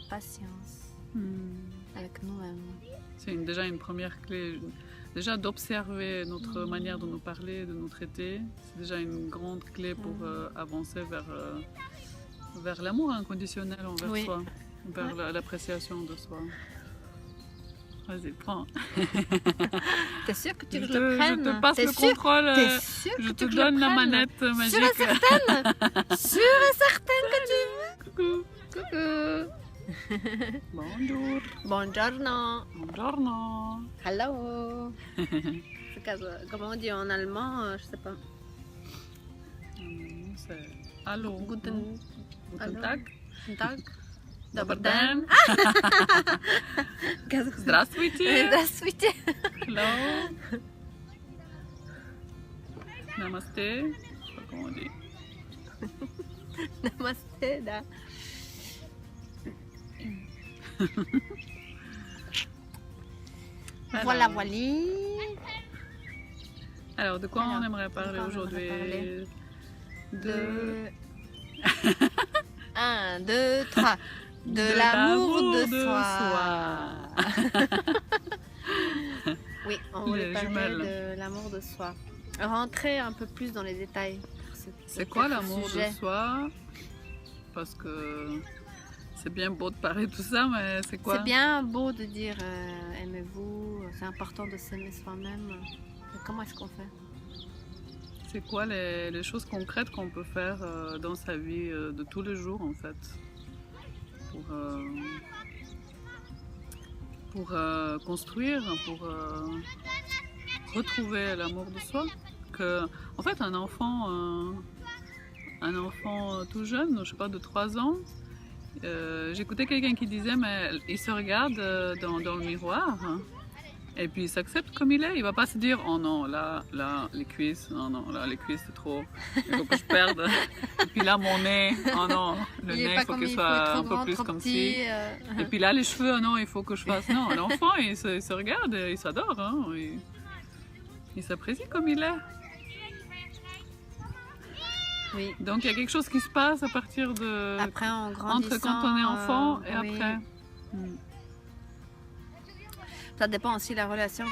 patience avec nous-mêmes. C'est déjà une première clé. Déjà d'observer notre manière de nous parler, de nous traiter, c'est déjà une grande clé pour avancer vers l'amour inconditionnel envers soi, vers l'appréciation de soi. Vas-y, prends. T'es sûre que tu veux que je le prenne? Je te passe le contrôle. Je te donne la manette magique. Sûre et certaine? Sûre et certaine que tu veux? Coucou. Coucou. Bonjour. Buongiorno. Buongiorno. Hello. Comment on dit en allemand? Je sais pas. C'est allô. Guten Tag. Guten Tag. Добър ден. Здравствуйте. Здравствуйте. Hello. Namaste. Je sais pas comment on dit. Namaste, da. Voilà, voilà. Alors, de quoi on aimerait parler aujourd'hui? De... 1, 2, 3. De l'amour de soi. Oui, on voulait parler de l'amour de soi. Rentrer un peu plus dans les détails. C'est quoi l'amour de soi? Parce que c'est bien beau de parler de tout ça, mais c'est quoi? C'est bien beau de dire aimez-vous, c'est important de s'aimer soi-même. Mais comment est-ce qu'on fait? C'est quoi les choses concrètes qu'on peut faire dans sa vie de tous les jours en fait? Pour construire, pour retrouver l'amour de soi. En fait, un enfant tout jeune, je sais pas, de 3 ans, j'écoutais quelqu'un qui disait, mais il se regarde dans le miroir, hein, et puis il s'accepte comme il est. Il va pas se dire, oh non, là, les cuisses, non, là, les cuisses c'est trop, il faut que je perde. Et puis là, mon nez, oh non, le nez, il faut qu'il soit un peu plus comme ci. Et puis là, les cheveux, oh non, il faut que je fasse. Non, l'enfant, il se regarde, il s'adore, hein, il s'apprécie comme il est. Oui. Donc il y a quelque chose qui se passe à partir de... Après, en grandissant, entre quand on est enfant et oui. après. Ça dépend aussi de la relation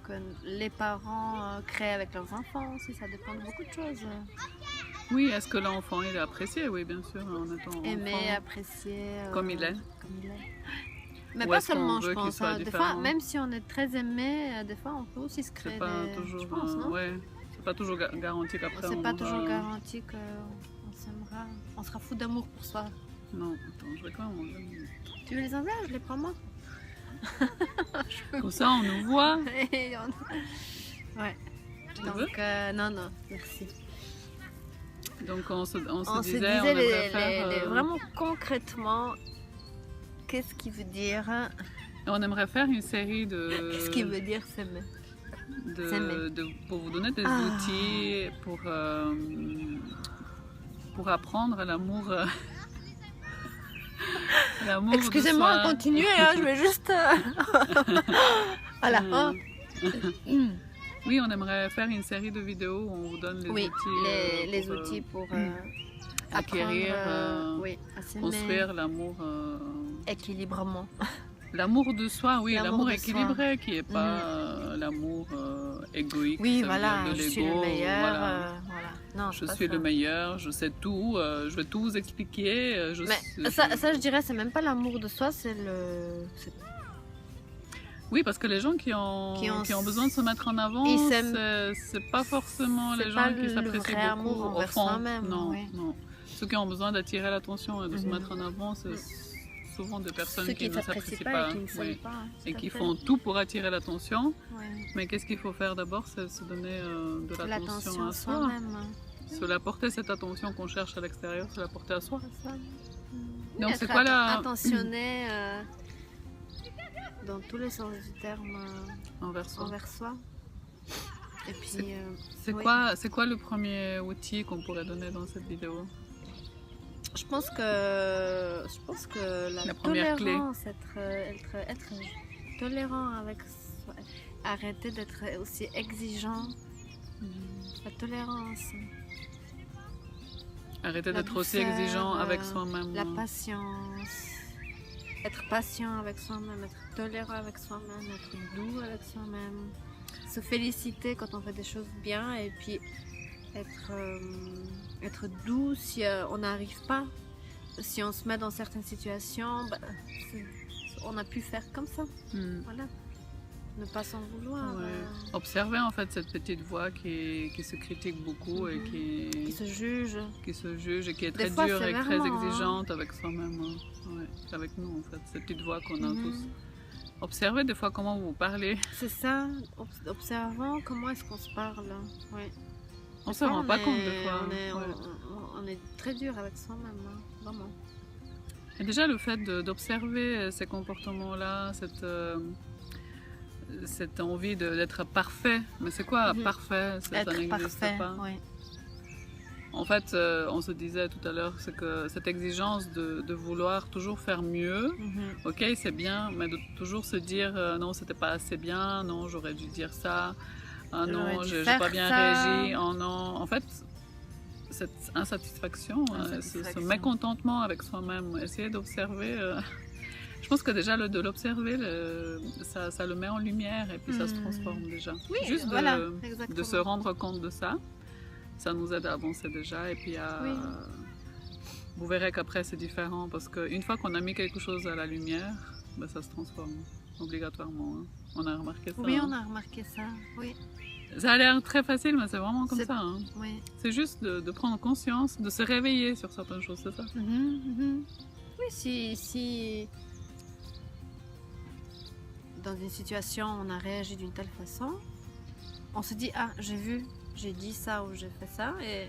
que les parents créent avec leurs enfants aussi. Ça dépend de beaucoup de choses. Oui, est-ce que l'enfant il est apprécié? Oui, bien sûr, en étant aimé, enfant, apprécié. comme il est. Mais ou pas seulement, je pense. Des fois, même si on est très aimé, des fois on peut aussi se créer toujours, je pense, non? C'est pas toujours garanti qu'après c'est pas toujours garanti qu'on s'aimera. On sera fou d'amour pour soi. Non, attends, je vais quand même enlever. Tu veux les enlever? Je les prends moi. Comme ça, on nous voit. Ouais. Donc, non, merci. Donc, on se disait, on aimerait faire... vraiment concrètement, qu'est-ce qui veut dire? On aimerait faire une série de... Qu'est-ce qui veut dire s'aimer? Pour vous donner des outils pour apprendre l'amour. L'amour. Excusez-moi, continuez, hein, je vais juste. Voilà. Oui, on aimerait faire une série de vidéos où on vous donne les outils. Les outils pour acquérir, construire l'amour. Équilibrement. L'amour de soi, oui, l'amour équilibré qui n'est pas l'amour égoïque. Oui, voilà, de je suis le meilleur. Voilà. Non, je suis le meilleur, je sais tout, je vais tout vous expliquer. Mais ça, je dirais, c'est même pas l'amour de soi, c'est le. Oui, parce que les gens qui ont besoin de se mettre en avant, c'est pas forcément les gens qui s'apprécient beaucoup au fond. Non, non. Ceux qui ont besoin d'attirer l'attention et de se mettre en avant, c'est souvent des personnes qui ne s'apprécient pas, et qui font tout pour attirer l'attention. Mais qu'est-ce qu'il faut faire d'abord? C'est se donner de l'attention à soi. Se l'apporter, cette attention qu'on cherche à l'extérieur, se l'apporter à soi. Donc c'est quoi attentionné dans tous les sens du terme envers soi. Et puis c'est quoi le premier outil qu'on pourrait donner dans cette vidéo? Je pense que la première tolérance, être tolérant avec soi, arrêter d'être aussi exigeant. La tolérance. Arrêter d'être aussi exigeant avec soi-même. La patience. Être patient avec soi-même, être tolérant avec soi-même, être doux avec soi-même. Se féliciter quand on fait des choses bien et puis être doux si on n'arrive pas. Si on se met dans certaines situations, on a pu faire comme ça. Voilà. Ne pas s'en vouloir. Observer en fait cette petite voix qui se critique beaucoup et qui se juge. Qui se juge et qui est très dure et très exigeante avec soi-même. Ouais, avec nous en fait, cette petite voix qu'on a tous. Observez des fois comment vous parlez. C'est ça, observons comment est-ce qu'on se parle. Ouais. On se rend pas compte des fois. On est très dur avec soi-même, vraiment. Et déjà le fait d'observer ces comportements-là, cette envie d'être parfait. Mais c'est quoi parfait? Ça n'existe pas. Oui. En fait, on se disait tout à l'heure, c'est que cette exigence de vouloir toujours faire mieux, ok, c'est bien, mais de toujours se dire non, c'était pas assez bien, non, j'aurais dû dire ça, ah non, j'ai pas bien réagi, oh non. En fait, cette insatisfaction, ce mécontentement avec soi-même, essayer d'observer. Je pense que déjà de l'observer, ça le met en lumière et puis ça se transforme déjà. Oui, juste de se rendre compte de ça, ça nous aide à avancer déjà et puis vous verrez qu'après c'est différent parce qu'une fois qu'on a mis quelque chose à la lumière, ça se transforme obligatoirement. Hein. On a remarqué ça. Oui, on a remarqué ça, oui. Ça a l'air très facile, mais c'est vraiment comme ça. Hein. Oui. C'est juste de prendre conscience, de se réveiller sur certaines choses, c'est ça. Oui, si dans une situation on a réagi d'une telle façon, on se dit ah j'ai dit ça ou j'ai fait ça et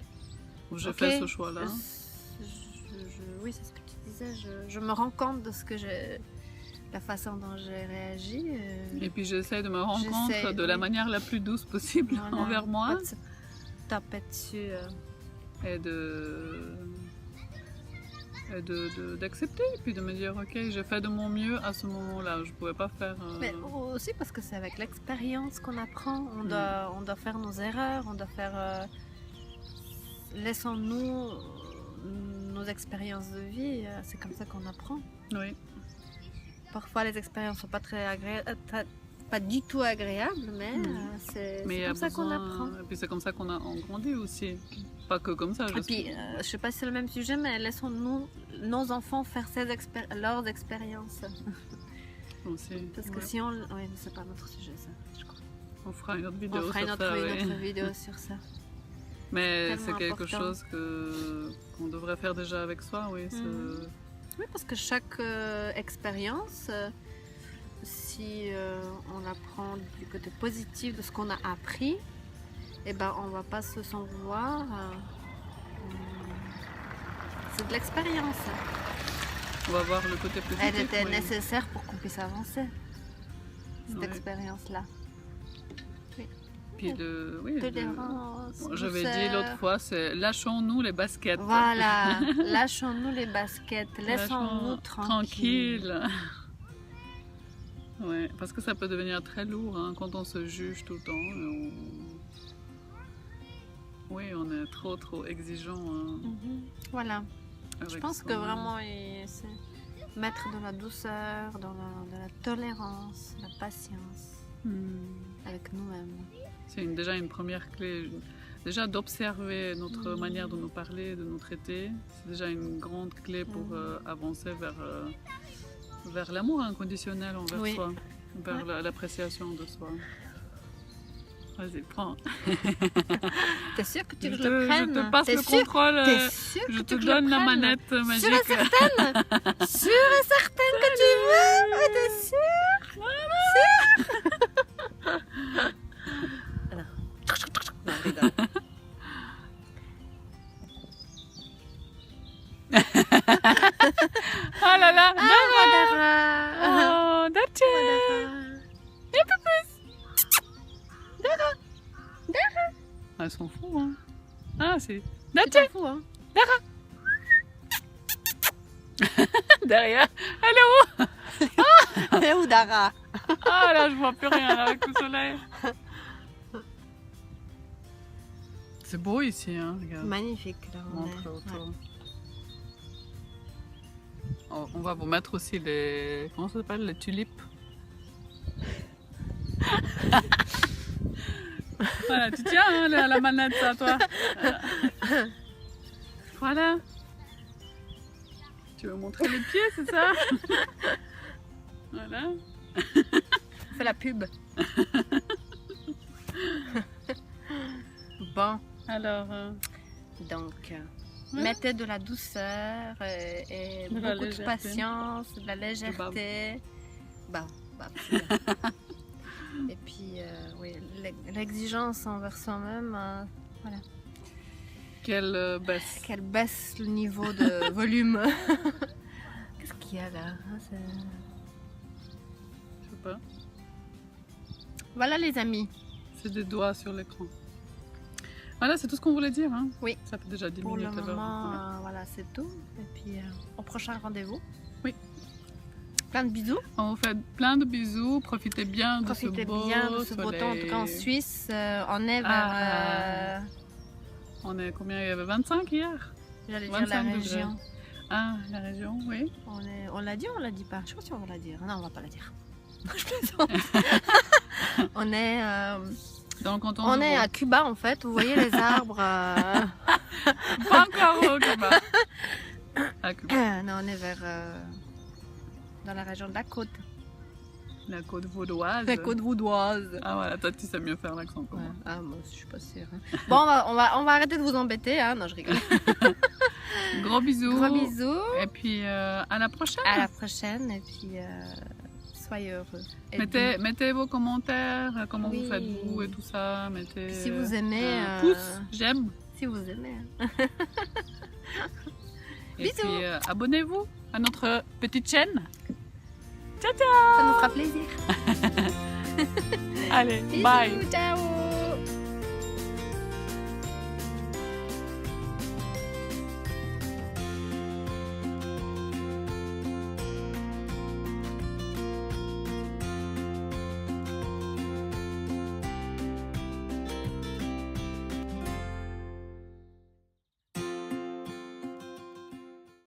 ou j'ai fait ce choix-là. Oui, c'est ce que tu disais. Je me rends compte de la façon dont j'ai réagi. Et puis j'essaie de me rendre compte de la manière la plus douce possible envers moi. Pas de se taper dessus. Et d'accepter, puis de me dire ok, j'ai fait de mon mieux à ce moment-là, je pouvais pas faire. Mais aussi parce que c'est avec l'expérience qu'on apprend, on doit faire nos erreurs, on doit faire. Laissons-nous nos expériences de vie, c'est comme ça qu'on apprend. Oui. Parfois les expériences sont pas très agréables, pas du tout agréables, mais c'est comme ça qu'on apprend. Et puis c'est comme ça qu'on grandit aussi. Pas que comme ça. Et puis, je sais pas si c'est le même sujet, mais laissons-nous nos enfants faire leurs expériences. Aussi. Parce que si on... Oui, c'est pas notre sujet, ça, je crois. On fera une autre vidéo sur ça. On fera une autre vidéo sur ça. Mais c'est quelque chose qu'on devrait faire déjà avec soi, oui. Oui, parce que chaque expérience, si on apprend du côté positif de ce qu'on a appris, eh ben, on va pas s'en vouloir. C'est de l'expérience. On va voir le côté positif. Elle était nécessaire pour qu'on puisse avancer. Cette expérience-là. Oui. Puis tolérance. J'avais dit l'autre fois, c'est lâchons-nous les baskets. Voilà, lâchons-nous les baskets. Laissons-nous tranquilles. Ouais, parce que ça peut devenir très lourd quand on se juge tout le temps. Oui, on est trop exigeant. Voilà. Je pense que vraiment, c'est mettre de la douceur, de la tolérance, de la patience avec nous-mêmes. C'est déjà une première clé. Déjà d'observer notre manière de nous parler, de nous traiter, c'est déjà une grande clé pour avancer vers l'amour inconditionnel envers soi, vers l'appréciation de soi. Vas-y, prends. T'es sûre que tu veux que je le prenne? Je te passe le contrôle. Je te donne la manette magique. Sûre et certaine? Sûre et certaine que tu veux? T'es sûre? Sûre? Non, rigole. Oh là là! Dara! Oh, Dara! Et peu plus! Dara! Elles sont fous, hein? Ah, c'est... Dara! Fou, hein? Dara! Derrière! Elle est où? Elle est où, Dara? Ah là, je vois plus rien là, avec le soleil. C'est beau ici, hein, regarde. Magnifique, là. On va vous mettre aussi les... Comment ça s'appelle? Les tulipes. Voilà, tu tiens hein, la manette, ça, toi. Voilà. Tu veux montrer les pieds, c'est ça? Voilà. On fait la pub. Bon. Alors... Donc... Mettez de la douceur et beaucoup de patience, de la légèreté. Et puis, oui, l'exigence envers soi-même, voilà. Qu'elle baisse. Qu'elle baisse le niveau de volume. Qu'est-ce qu'il y a là? Je sais pas. Voilà les amis. C'est des doigts sur l'écran. Voilà, c'est tout ce qu'on voulait dire. Hein. Oui. Ça fait déjà 10 minutes. Pour le moment, voilà, c'est tout. Et puis, au prochain rendez-vous. Oui. Plein de bisous. On vous fait plein de bisous. Profitez bien de ce beau temps. En tout cas, en Suisse, on est vers... On est combien? Il y avait 25 hier? J'allais dire la région. Ah, la région, oui. On l'a dit ou on l'a dit pas? Je sais pas si on va la dire. Non, on va pas la dire. Je plaisante. On est... on est à Cuba en fait, vous voyez les arbres. Pas encore au Cuba. À Cuba. Non, on est vers dans la région de la côte. La côte vaudoise. La côte vaudoise. Ah voilà, toi tu sais mieux faire l'accent que moi. Ah moi je suis pas sûre. Hein. Bon, on va arrêter de vous embêter, hein. Non, je rigole. Gros bisous. Gros bisous. Et puis à la prochaine. À la prochaine et puis. Soyez heureux. Mettez vos commentaires, comment vous faites-vous et tout ça. Mettez, si vous aimez, pouce, j'aime. Si vous aimez. Et bisous. puis abonnez-vous à notre petite chaîne. Ciao ciao. Ça nous fera plaisir. Allez, bisous, bye. Ciao.